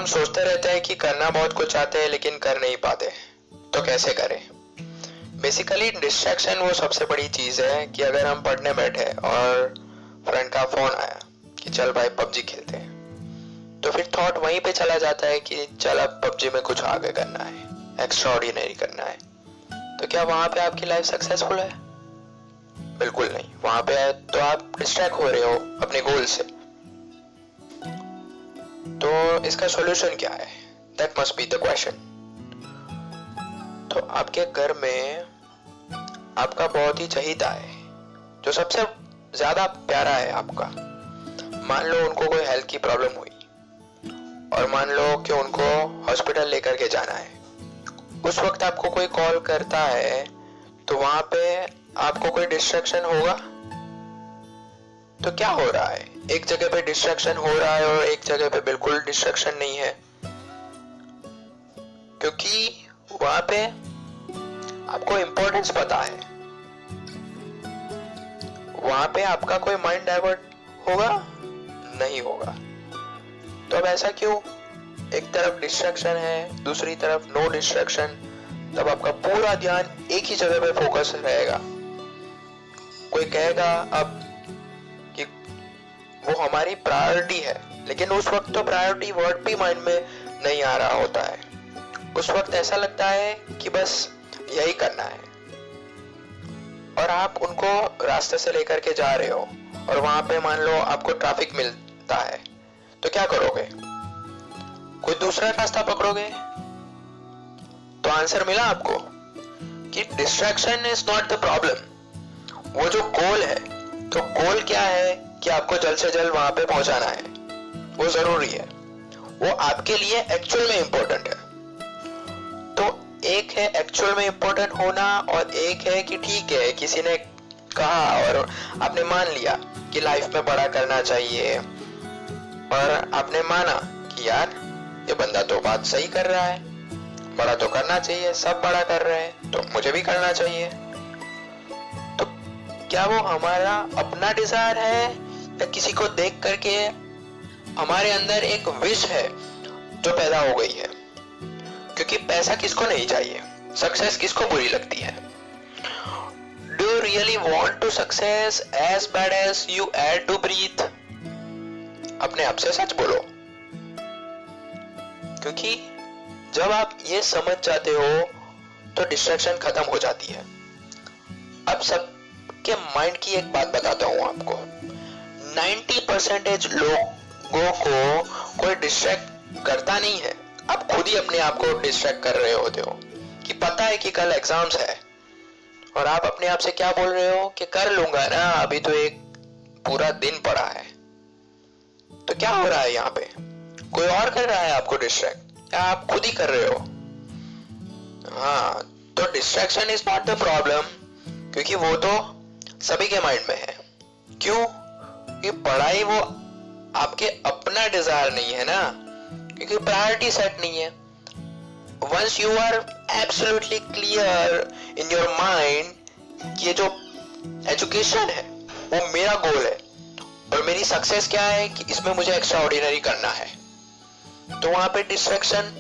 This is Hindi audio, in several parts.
हम सोचते रहते हैं कि करना बहुत कुछ चाहते हैं लेकिन कर नहीं पाते, तो कैसे करें? बेसिकली डिस्ट्रैक्शन वो सबसे बड़ी चीज है कि अगर हम पढ़ने बैठे और फ्रेंड का फोन आया कि चल भाई पबजी खेलते हैं, तो फिर थॉट वहीं पे चला जाता है कि चल अब पबजी में कुछ आगे करना है, एक्स्ट्रा ऑर्डिनरी करना है। तो क्या वहां पे आपकी लाइफ सक्सेसफुल है? बिल्कुल नहीं। वहां पे तो आप डिस्ट्रैक्ट हो रहे हो अपने गोल से। तो इसका सॉल्यूशन क्या है? That must be the question. तो आपके घर में आपका बहुत ही चहीता है, जो सबसे ज्यादा प्यारा है आपका। मान लो उनको कोई हेल्थ की प्रॉब्लम हुई और मान लो कि उनको हॉस्पिटल लेकर के जाना है। उस वक्त आपको कोई कॉल करता है तो वहां पे आपको कोई डिस्ट्रैक्शन होगा? तो क्या हो रहा है? एक जगह पे डिस्ट्रैक्शन हो रहा है और एक जगह पे बिल्कुल डिस्ट्रैक्शन नहीं है, क्योंकि वहां पे आपको इंपॉर्टेंस पता है। वहां पे आपका कोई माइंड डाइवर्ट होगा? नहीं होगा। तो अब ऐसा क्यों? एक तरफ डिस्ट्रैक्शन है, दूसरी तरफ नो डिस्ट्रैक्शन, तब आपका पूरा ध्यान एक ही जगह पे फोकस रहेगा। कोई कहेगा अब कि वो हमारी प्रायोरिटी है, लेकिन उस वक्त तो प्रायोरिटी वर्ड भी माइंड में नहीं आ रहा होता है। उस वक्त ऐसा लगता है कि बस यही करना है, और आप उनको रास्ते से लेकर के जा रहे हो और वहां पे मान लो आपको ट्रैफिक मिलता है, तो क्या करोगे? कोई दूसरा रास्ता पकड़ोगे? तो आंसर मिला आपको कि distraction is not the problem. वो जो गोल है, तो गोल क्या है कि आपको जल्द से जल्द वहां पे पहुंचाना है, वो जरूरी है, वो आपके लिए एक्चुअल में इंपॉर्टेंट है। तो एक है एक्चुअल में इंपॉर्टेंट होना और एक है कि ठीक है किसी ने कहा और आपने मान लिया कि लाइफ में बड़ा करना चाहिए, और आपने माना कि यार ये बंदा तो बात सही कर रहा है, बड़ा तो करना चाहिए, सब बड़ा कर रहे हैं तो मुझे भी करना चाहिए। तो क्या वो हमारा अपना डिजायर है या किसी को देख करके हमारे अंदर एक विश है जो पैदा हो गई है? क्योंकि पैसा किसको नहीं चाहिए, सक्सेस किसको बुरी लगती है? Do you really want to success as bad as you air to breathe? अपने आप से सच बोलो, क्योंकि जब आप ये समझ जाते हो तो डिस्ट्रैक्शन खत्म हो जाती है। अब सबके माइंड की एक बात बताता हूं आपको, 90% लोगों को कोई डिस्ट्रैक्ट करता नहीं है। आप खुद ही अपने आप को डिस्ट्रैक्ट कर रहे होते हो कि पता है कि कल एग्जाम्स है, और आप अपने आप से क्या बोल रहे हो कि कर लूंगा ना, अभी तो एक पूरा दिन पड़ा है। तो क्या हो रहा है यहाँ पे? कोई और कर रहा है आपको डिस्ट्रैक्ट या आप खुद ही कर रहे हो? हाँ, तो distraction is not the problem, क्योंकि वो तो सभी के माइंड में है। क्यों? कि पढ़ाई वो आपके अपना डिजायर नहीं है ना, क्योंकि प्रायोरिटी सेट नहीं है। Once you are absolutely clear in your mind कि ये जो एजुकेशन है वो मेरा गोल है और मेरी सक्सेस क्या है कि इसमें मुझे एक्स्ट्रा ऑर्डिनरी करना है, तो वहां पे डिस्ट्रैक्शन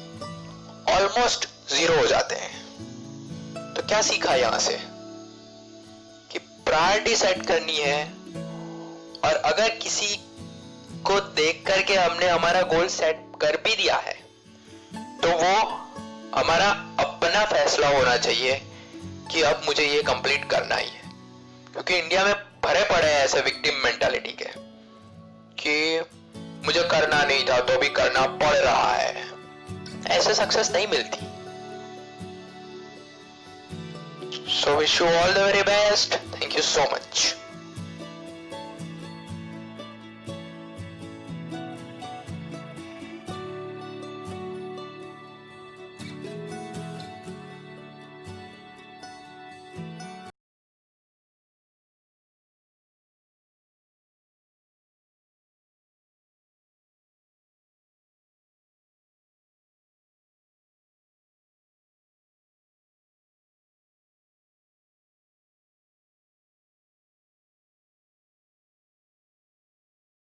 ऑलमोस्ट जीरो हो जाते हैं। तो क्या सीखा यहां से कि प्रायोरिटी सेट करनी है, और अगर किसी को देख करके हमने हमारा गोल सेट कर भी दिया है तो वो हमारा अपना फैसला होना चाहिए कि अब मुझे ये कंप्लीट करना ही है। क्योंकि इंडिया में भरे पड़े हैं ऐसे विक्टिम मेंटालिटी के कि मुझे करना नहीं था तो भी करना पड़ रहा है। ऐसे सक्सेस नहीं मिलती। So wish you all the very best. Thank you so much.